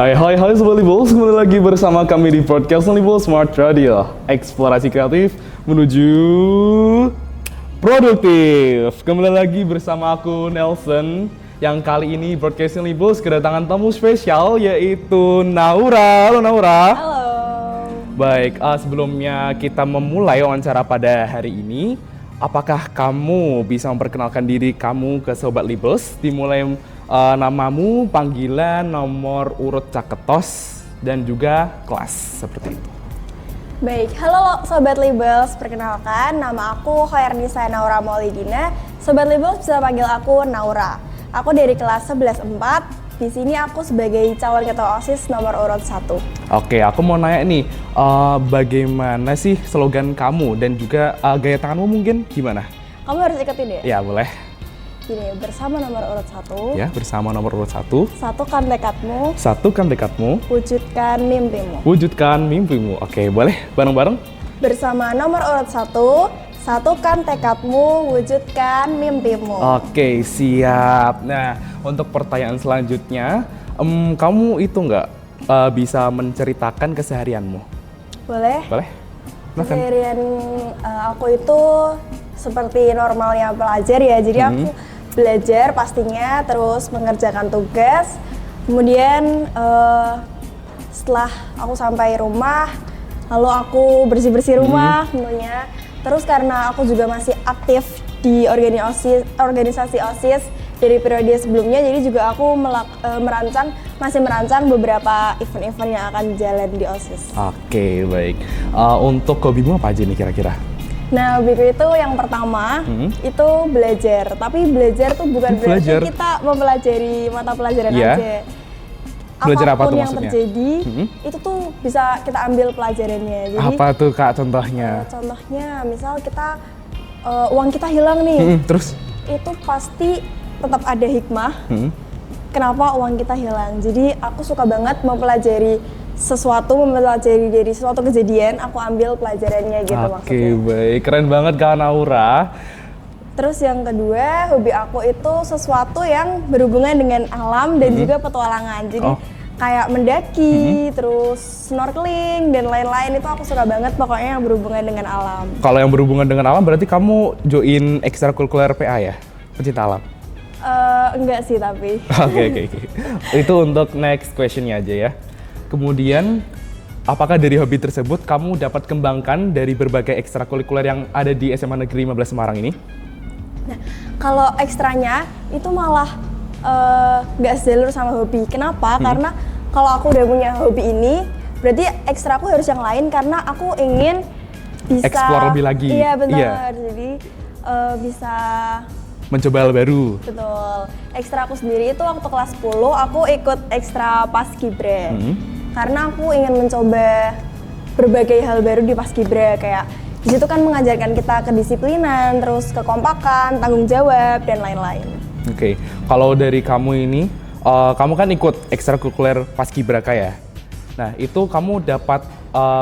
Hai Sobat Libels, kembali lagi bersama kami di podcast Libels Smart Radio. Eksplorasi kreatif menuju produktif. Kembali lagi bersama aku Nelson, yang kali ini broadcasting Libels kedatangan tamu spesial yaitu Naura. Halo Naura. Halo. Baik, sebelumnya kita memulai wawancara pada hari ini, apakah kamu bisa memperkenalkan diri kamu ke Sobat Libels? Dimulai namamu, panggilan, nomor urut caketos, dan juga kelas, seperti itu. Baik, halo Sobat Libels, perkenalkan nama aku Hoernisa Naura Maulidina. Sobat Libels bisa panggil aku Naura. Aku dari kelas 11-4. Di sini aku sebagai calon ketua OSIS nomor urut 1. Oke, aku mau nanya nih, bagaimana sih slogan kamu dan juga gaya tanganmu mungkin gimana? Kamu harus ikutin ya? Ya, boleh. Gini, bersama nomor urut 1. Ya, bersama nomor urut 1. Satukan tekadmu. Satukan tekadmu. Wujudkan mimpimu. Wujudkan mimpimu. Oke, boleh bareng-bareng? Bersama nomor urut 1. Satukan tekadmu, wujudkan mimpimu. Oke, siap. Nah, untuk pertanyaan selanjutnya, kamu itu nggak bisa menceritakan keseharianmu? Boleh? Boleh? Keseharian aku itu seperti normalnya pelajar ya, jadi aku belajar pastinya, terus mengerjakan tugas, kemudian setelah aku sampai rumah, lalu aku bersih-bersih rumah tentunya. Terus karena aku juga masih aktif di organisasi OSIS dari periode sebelumnya, jadi juga aku masih merancang beberapa event-event yang akan jalan di OSIS. Oke, baik. Untuk hobimu apa aja nih kira-kira? Nah, hobiku itu yang pertama itu belajar. Tapi belajar tuh bukan berarti kita mempelajari mata pelajaran aja. Belajar apa apapun tuh yang maksudnya? terjadi itu tuh bisa kita ambil pelajarannya. Jadi, apa tuh Kak contohnya? Contohnya, misal kita uang kita hilang nih. Terus? Itu pasti tetap ada hikmah. Kenapa uang kita hilang? Jadi aku suka banget mempelajari dari suatu kejadian, aku ambil pelajarannya gitu maksudnya. Oke, baik. Keren banget Kak Naura. Terus yang kedua, hobi aku itu sesuatu yang berhubungan dengan alam dan juga petualangan. Jadi kayak mendaki, terus snorkeling dan lain-lain, itu aku suka banget pokoknya yang berhubungan dengan alam. Kalau yang berhubungan dengan alam berarti kamu join ekstrakurikuler PA ya? Pecinta alam? Enggak sih tapi. Oke. Itu untuk next questionnya aja ya. Kemudian, apakah dari hobi tersebut kamu dapat kembangkan dari berbagai ekstrakurikuler yang ada di SMA Negeri 15 Semarang ini? Nah, kalau ekstranya itu malah nggak sejalur sama hobi. Kenapa? Karena kalau aku udah punya hobi ini, berarti ekstra aku harus yang lain karena aku ingin bisa explore lebih lagi. Iya benar. Iya. Jadi bisa mencoba hal baru. Betul. Ekstra aku sendiri itu waktu kelas 10 aku ikut ekstra Paskibra. Karena aku ingin mencoba berbagai hal baru di Paskibra, kayak di situ kan mengajarkan kita kedisiplinan, terus kekompakan, tanggung jawab dan lain-lain. Oke. Kalau dari kamu ini, kamu kan ikut ekstrakurikuler Paskibraka ya. Nah, itu kamu dapat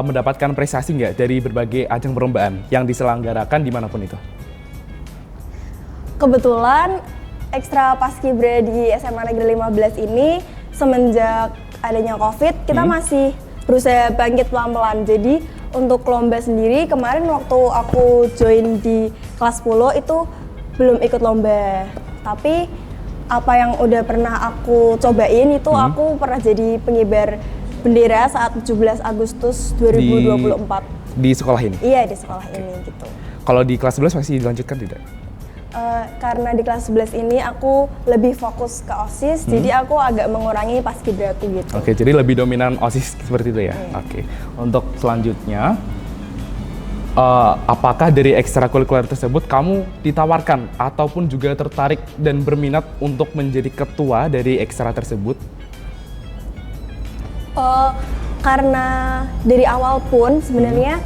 mendapatkan prestasi nggak dari berbagai ajang perlombaan yang diselenggarakan dimanapun itu? Kebetulan ekstra Paskibra di SMA Negeri 15 ini semenjak adanya COVID, kita masih berusaha bangkit pelan-pelan. Jadi untuk lomba sendiri kemarin waktu aku join di kelas 10 itu belum ikut lomba. Tapi apa yang udah pernah aku cobain itu aku pernah jadi pengibar bendera saat 17 Agustus 2024. Di sekolah ini? Iya, di sekolah ini gitu. Kalau di kelas 11 masih dilanjutkan tidak? Karena di kelas 11 ini aku lebih fokus ke OSIS, jadi aku agak mengurangi paskibraku gitu. Oke, jadi lebih dominan OSIS seperti itu ya? Oke. Untuk selanjutnya, apakah dari ekstrakurikuler tersebut kamu ditawarkan ataupun juga tertarik dan berminat untuk menjadi ketua dari ekstra tersebut? Karena dari awal pun sebenarnya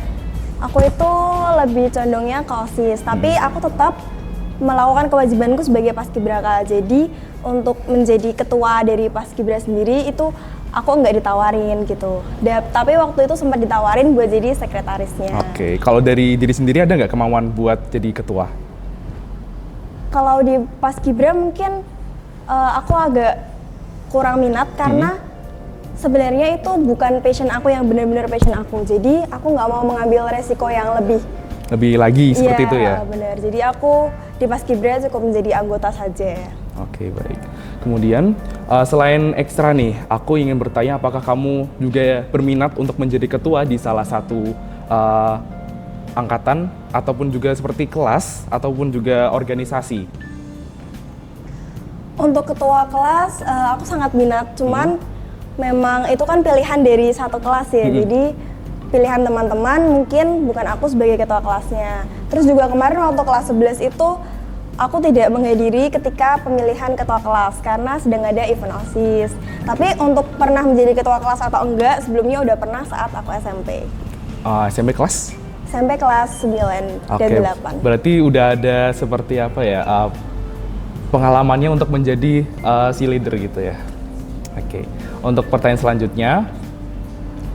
aku itu lebih condongnya ke OSIS, tapi aku tetap melakukan kewajibanku sebagai paskibraka. Jadi untuk menjadi ketua dari paskibra sendiri itu aku nggak ditawarin gitu. Tapi waktu itu sempat ditawarin buat jadi sekretarisnya. Oke, kalau dari diri sendiri ada nggak kemauan buat jadi ketua? Kalau di paskibra mungkin aku agak kurang minat karena sebenarnya itu bukan passion aku yang benar-benar passion aku. Jadi aku nggak mau mengambil resiko yang lebih lagi seperti itu ya? Iya, benar. Jadi aku di Paskibra cukup menjadi anggota saja. Oke, baik. Kemudian selain ekstra nih, aku ingin bertanya apakah kamu juga berminat untuk menjadi ketua di salah satu angkatan ataupun juga seperti kelas ataupun juga organisasi? Untuk ketua kelas aku sangat minat, cuman memang itu kan pilihan dari satu kelas ya. Jadi pilihan teman-teman mungkin bukan aku sebagai ketua kelasnya. Terus juga kemarin waktu kelas 11 itu aku tidak menghadiri ketika pemilihan ketua kelas karena sedang ada event OSIS. Tapi untuk pernah menjadi ketua kelas atau enggak, sebelumnya udah pernah saat aku SMP. SMP kelas? SMP kelas 9 dan 8. Berarti udah ada seperti apa ya, pengalamannya untuk menjadi si leader gitu ya? Oke. Untuk pertanyaan selanjutnya,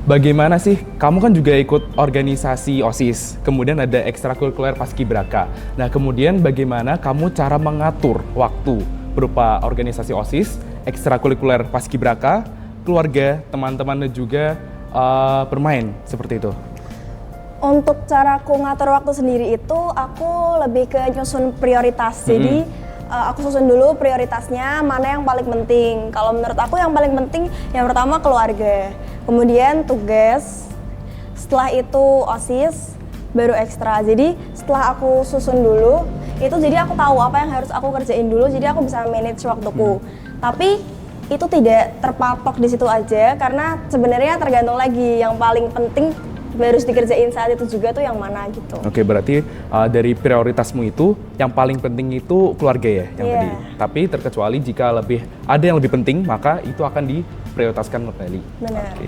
bagaimana sih, kamu kan juga ikut organisasi OSIS, kemudian ada ekstrakurikuler Paskibraka. Nah kemudian bagaimana kamu cara mengatur waktu berupa organisasi OSIS, ekstrakurikuler Paskibraka, keluarga, teman-teman dan juga bermain seperti itu? Untuk cara aku ngatur waktu sendiri itu, aku lebih ke nyusun prioritas. Jadi aku susun dulu prioritasnya, mana yang paling penting. Kalau menurut aku yang paling penting yang pertama keluarga, kemudian tugas, setelah itu OSIS, baru ekstra. Jadi setelah aku susun dulu, itu jadi aku tahu apa yang harus aku kerjain dulu, jadi aku bisa manage waktuku. Tapi itu tidak terpatok di situ aja, karena sebenarnya tergantung lagi yang paling penting harus dikerjain saat itu juga tuh yang mana gitu. Oke, berarti dari prioritasmu itu yang paling penting itu keluarga ya yang tadi. Tapi terkecuali jika ada yang lebih penting, maka itu akan diprioritaskan kembali. Benar. Oke.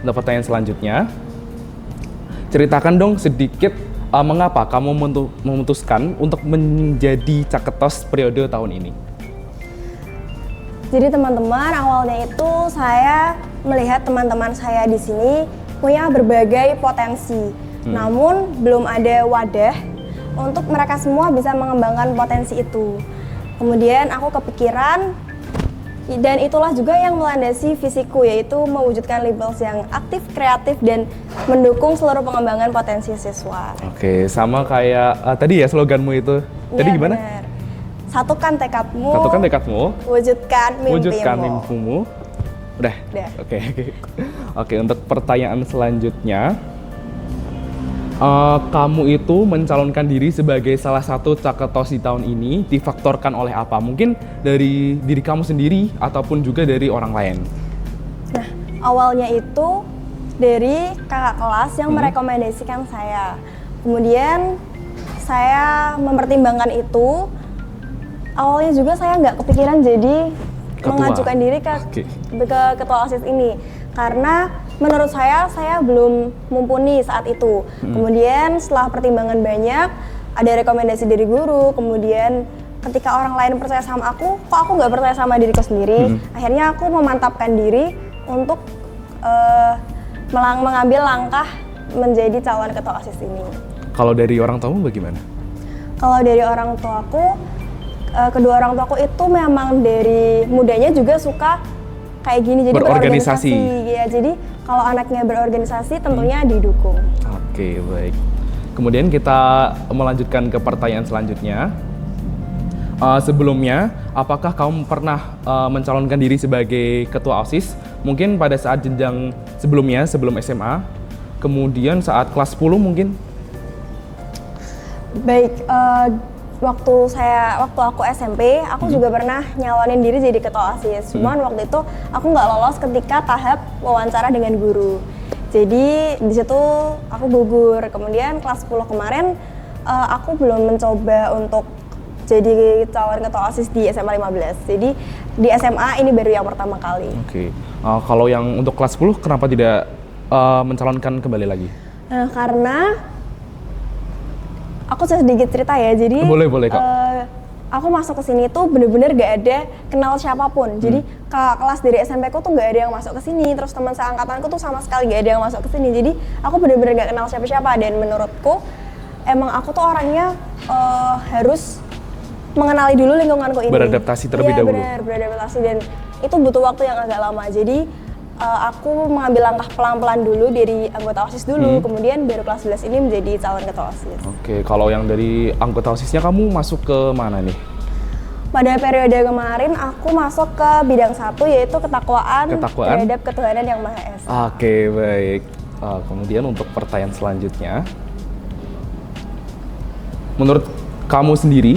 Untuk pertanyaan selanjutnya, ceritakan dong sedikit mengapa kamu memutuskan untuk menjadi Caketos periode tahun ini. Jadi teman-teman, awalnya itu saya melihat teman-teman saya di sini punya berbagai potensi, namun belum ada wadah untuk mereka semua bisa mengembangkan potensi itu. Kemudian aku kepikiran, dan itulah juga yang melandasi visiku, yaitu mewujudkan labels yang aktif, kreatif, dan mendukung seluruh pengembangan potensi siswa. Oke, sama kayak tadi ya sloganmu itu. Tadi gimana? Benar. Satukan tekadmu, wujudkan mimpimu. Udah? Oke. Oke, untuk pertanyaan selanjutnya, kamu itu mencalonkan diri sebagai salah satu Caketos di tahun ini difaktorkan oleh apa? Mungkin dari diri kamu sendiri ataupun juga dari orang lain? Nah, awalnya itu dari kakak kelas yang merekomendasikan saya. Kemudian saya mempertimbangkan itu. Awalnya juga saya nggak kepikiran jadi mengajukan diri ke ketua OSIS ini karena menurut saya belum mumpuni saat itu. Kemudian setelah pertimbangan banyak, ada rekomendasi dari guru, kemudian ketika orang lain percaya sama aku, kok aku nggak percaya sama diriku sendiri. Akhirnya aku memantapkan diri untuk mengambil langkah menjadi calon ketua OSIS ini. Kalau dari orang tuamu bagaimana? Kalau dari orang tuaku, kedua orang tuaku itu memang dari mudanya juga suka kayak gini, jadi berorganisasi. Ya, jadi kalau anaknya berorganisasi tentunya didukung. Oke, baik. Kemudian kita melanjutkan ke pertanyaan selanjutnya. Sebelumnya, apakah kamu pernah mencalonkan diri sebagai ketua OSIS? Mungkin pada saat jenjang sebelumnya, sebelum SMA, kemudian saat kelas 10 mungkin? Baik, waktu aku SMP, aku juga pernah nyalonin diri jadi ketua OSIS. Cuman waktu itu aku nggak lolos ketika tahap wawancara dengan guru. Jadi di situ aku gugur. Kemudian kelas 10 kemarin aku belum mencoba untuk jadi calon ketua OSIS di SMA 15. Jadi di SMA ini baru yang pertama kali. Oke. Kalau yang untuk kelas 10 kenapa tidak mencalonkan kembali lagi? Karena aku sedikit cerita ya, jadi boleh Kak. Aku masuk ke sini tuh bener-bener gak ada kenal siapapun. Jadi kelas dari SMP ku tuh gak ada yang masuk ke sini, terus teman seangkatanku tuh sama sekali gak ada yang masuk ke sini. Jadi aku bener-bener gak kenal siapa-siapa, dan menurutku emang aku tuh orangnya harus mengenali dulu lingkunganku ini. Beradaptasi terlebih dahulu. Iya benar, beradaptasi, dan itu butuh waktu yang agak lama. Jadi aku mengambil langkah pelan-pelan dulu dari anggota OSIS dulu, kemudian baru kelas 11 ini menjadi calon ketua OSIS. Oke, kalau yang dari anggota OSISnya kamu masuk ke mana nih? Pada periode kemarin aku masuk ke bidang 1 yaitu ketakwaan terhadap ketuhanan yang Maha Esa. Oke, baik. Kemudian untuk pertanyaan selanjutnya, menurut kamu sendiri,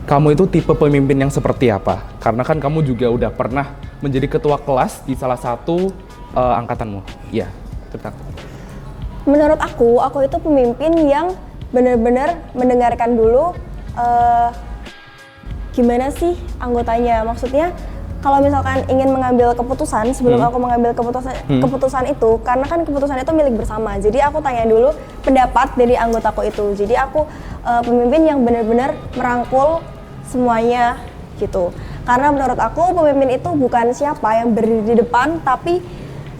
kamu itu tipe pemimpin yang seperti apa? Karena kan kamu juga udah pernah menjadi ketua kelas di salah satu angkatanmu. Iya, cerita. Menurut aku itu pemimpin yang benar-benar mendengarkan dulu gimana sih anggotanya. Maksudnya kalau misalkan ingin mengambil keputusan, sebelum aku mengambil keputusan itu, karena kan keputusan itu milik bersama. Jadi aku tanya dulu pendapat dari anggotaku itu. Jadi aku pemimpin yang benar-benar merangkul semuanya gitu. Karena menurut aku pemimpin itu bukan siapa yang berdiri di depan, tapi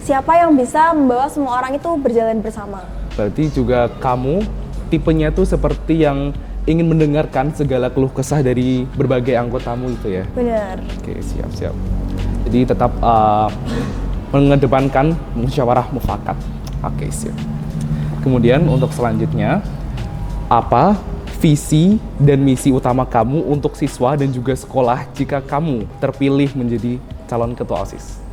siapa yang bisa membawa semua orang itu berjalan bersama. Berarti juga kamu tipenya tuh seperti yang ingin mendengarkan segala keluh kesah dari berbagai anggotamu itu ya? Benar. Oke, siap. Jadi tetap mengedepankan musyawarah mufakat. Oke, siap. Kemudian untuk selanjutnya, apa visi dan misi utama kamu untuk siswa dan juga sekolah jika kamu terpilih menjadi calon ketua OSIS?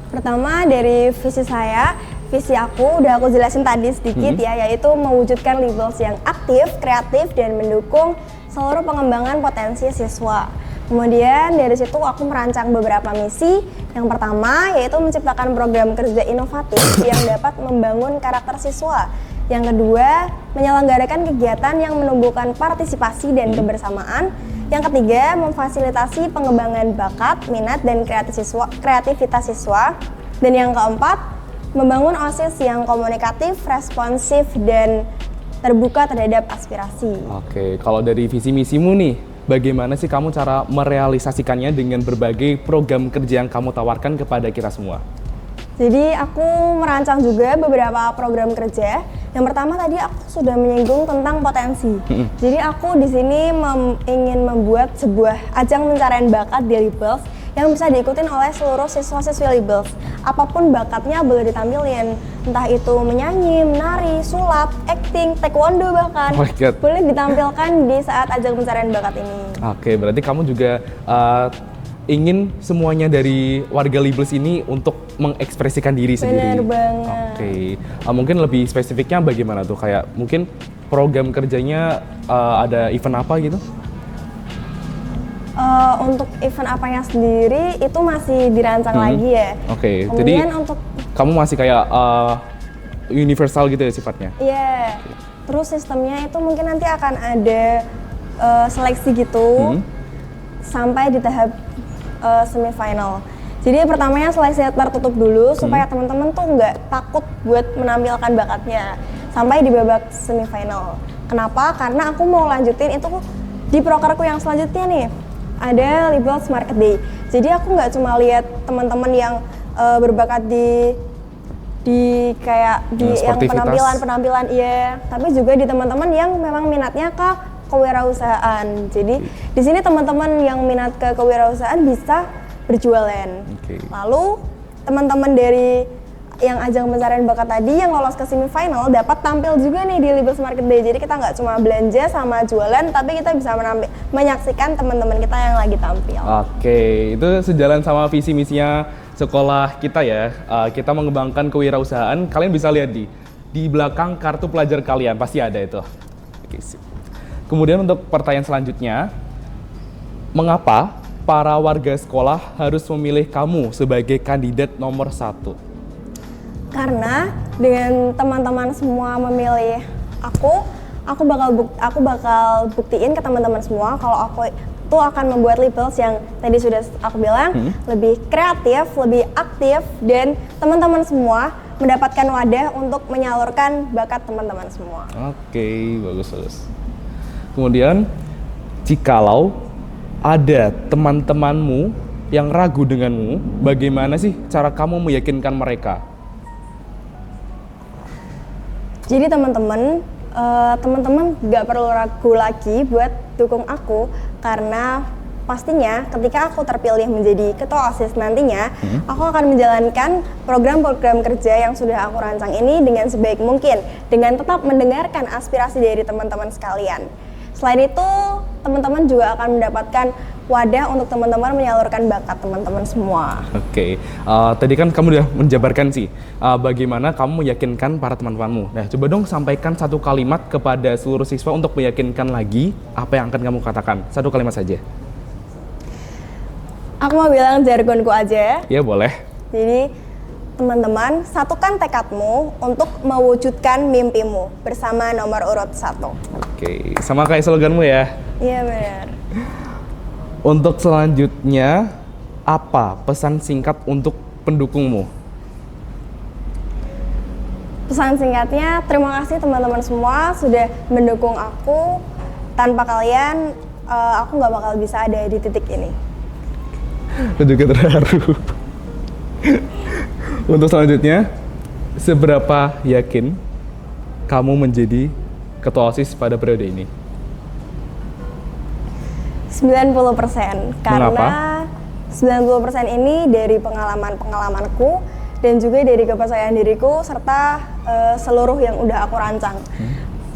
Pertama dari visi aku udah aku jelasin tadi sedikit ya, yaitu mewujudkan Libels yang aktif, kreatif, dan mendukung seluruh pengembangan potensi siswa. Kemudian dari situ aku merancang beberapa misi. Yang pertama yaitu menciptakan program kerja inovatif yang dapat membangun karakter siswa. Yang kedua, menyelenggarakan kegiatan yang menumbuhkan partisipasi dan kebersamaan. Yang ketiga, memfasilitasi pengembangan bakat, minat, dan kreativitas siswa. Dan yang keempat, membangun OSIS yang komunikatif, responsif, dan terbuka terhadap aspirasi. Oke, kalau dari visi misimu nih, bagaimana sih kamu cara merealisasikannya dengan berbagai program kerja yang kamu tawarkan kepada kita semua? Jadi aku merancang juga beberapa program kerja. Yang pertama tadi aku sudah menyinggung tentang potensi. Jadi aku di sini ingin membuat sebuah ajang pencarian bakat di Libels yang bisa diikutin oleh seluruh siswa-siswi Libels. Apapun bakatnya boleh ditampilin, entah itu menyanyi, menari, sulap, acting, taekwondo bahkan. Boleh ditampilkan di saat ajang pencarian bakat ini. Oke, berarti kamu juga ingin semuanya dari warga Libels ini untuk mengekspresikan diri sendiri. Benar banget. Oke, mungkin lebih spesifiknya bagaimana tuh? Kayak mungkin program kerjanya ada event apa gitu? Untuk event apanya sendiri itu masih dirancang lagi ya. Oke, kemudian jadi untuk kamu masih kayak universal gitu ya sifatnya? Iya. Terus sistemnya itu mungkin nanti akan ada seleksi gitu sampai di tahap semifinal. Jadi pertamanya seleksi tertutup dulu supaya teman-teman tuh nggak takut buat menampilkan bakatnya sampai di babak semifinal. Kenapa? Karena aku mau lanjutin itu di prokerku yang selanjutnya nih. Ada Libels Market Day. Jadi aku nggak cuma lihat teman-teman yang berbakat di kayak di yang penampilan iya, tapi juga di teman-teman yang memang minatnya ke kewirausahaan. Jadi di sini teman-teman yang minat ke kewirausahaan bisa berjualan. Lalu teman-teman dari yang ajang pencarian bakat tadi yang lolos ke semifinal dapat tampil juga nih di Libels Market Day. Jadi kita nggak cuma belanja sama jualan, tapi kita bisa menyaksikan teman-teman kita yang lagi tampil. Oke, itu sejalan sama visi misinya sekolah kita ya. Kita mengembangkan kewirausahaan. Kalian bisa lihat di belakang kartu pelajar kalian pasti ada itu. Oke, sip. Kemudian untuk pertanyaan selanjutnya, mengapa para warga sekolah harus memilih kamu sebagai kandidat nomor 1? Karena dengan teman-teman semua memilih aku bakal buktiin ke teman-teman semua kalau aku itu akan membuat Libels yang tadi sudah aku bilang lebih kreatif, lebih aktif, dan teman-teman semua mendapatkan wadah untuk menyalurkan bakat teman-teman semua. Oke, bagus. Kemudian, jikalau ada teman-temanmu yang ragu denganmu, bagaimana sih cara kamu meyakinkan mereka? Jadi teman-teman nggak perlu ragu lagi buat dukung aku karena pastinya ketika aku terpilih menjadi ketua OSIS nantinya, aku akan menjalankan program-program kerja yang sudah aku rancang ini dengan sebaik mungkin, dengan tetap mendengarkan aspirasi dari teman-teman sekalian. Selain itu, teman-teman juga akan mendapatkan wadah untuk teman-teman menyalurkan bakat teman-teman semua. Oke, tadi kan kamu udah menjabarkan sih bagaimana kamu meyakinkan para teman-temanmu. Nah, coba dong sampaikan satu kalimat kepada seluruh siswa untuk meyakinkan lagi apa yang akan kamu katakan. Satu kalimat saja. Aku mau bilang jargonku aja. Ya, boleh. Jadi, teman-teman, satukan tekadmu untuk mewujudkan mimpimu bersama nomor urut 1. Oke, sama kayak sloganmu ya. Iya, benar. Untuk selanjutnya, apa pesan singkat untuk pendukungmu? Pesan singkatnya, terima kasih teman-teman semua sudah mendukung aku. Tanpa kalian, aku nggak bakal bisa ada di titik ini. Aku juga terharu. Untuk selanjutnya, seberapa yakin kamu menjadi ketua OSIS pada periode ini? 90%, karena Mengapa? 90% ini dari pengalaman-pengalamanku dan juga dari kepercayaan diriku serta seluruh yang udah aku rancang.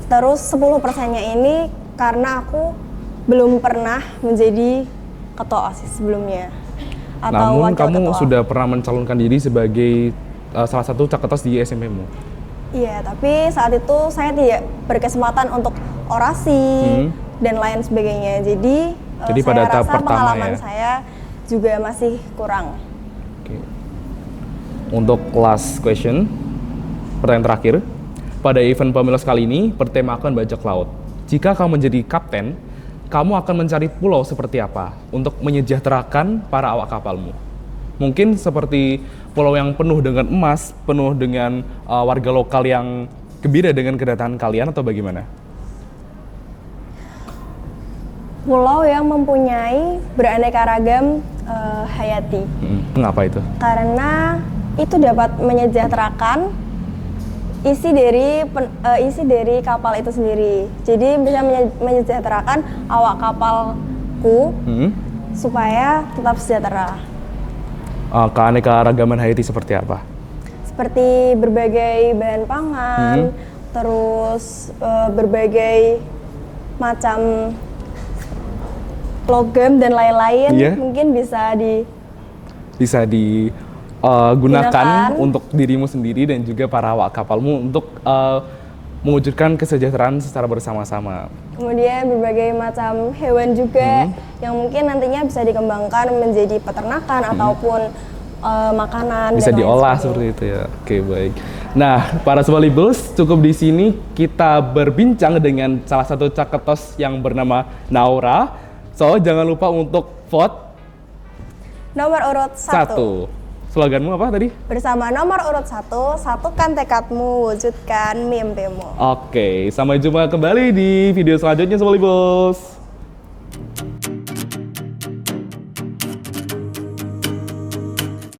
Terus 10%-nya ini karena aku belum pernah menjadi ketua OSIS sebelumnya. Atau Namun wakil kamu ketua. sudah pernah mencalonkan diri sebagai salah satu caketos di SMP-mu. Iya, tapi saat itu saya tidak berkesempatan untuk orasi dan lain sebagainya. Jadi saya pada tahap rasa pertama pengalaman ya? saya juga masih kurang. Oke. Untuk last question, pertanyaan terakhir. Pada event Pemilos kali ini bertemakan bajak laut. Jika kamu menjadi kapten, kamu akan mencari pulau seperti apa untuk menyejahterakan para awak kapalmu? Mungkin seperti pulau yang penuh dengan emas, penuh dengan warga lokal yang gembira dengan kedatangan kalian atau bagaimana? Pulau yang mempunyai beraneka ragam hayati. Mengapa itu? Karena itu dapat menyejahterakan isi dari kapal itu sendiri. Jadi bisa menyejahterakan awak kapalku supaya tetap sejahtera. Keanekaragaman hayati seperti apa? Seperti berbagai bahan pangan, terus berbagai macam logam dan lain-lain, mungkin bisa digunakan untuk dirimu sendiri dan juga para awak kapalmu untuk mewujudkan kesejahteraan secara bersama-sama. Kemudian berbagai macam hewan juga yang mungkin nantinya bisa dikembangkan menjadi peternakan ataupun makanan. Bisa dan diolah lain seperti itu ya. Oke, baik. Nah, para Sobat Libels, cukup di sini kita berbincang dengan salah satu caketos yang bernama Naura. So, jangan lupa untuk vote nomor urut 1. Sloganmu apa tadi? Bersama nomor urut 1, satukan tekadmu, wujudkan mimpimu. Oke, sampai jumpa kembali di video selanjutnya Sobat Libels.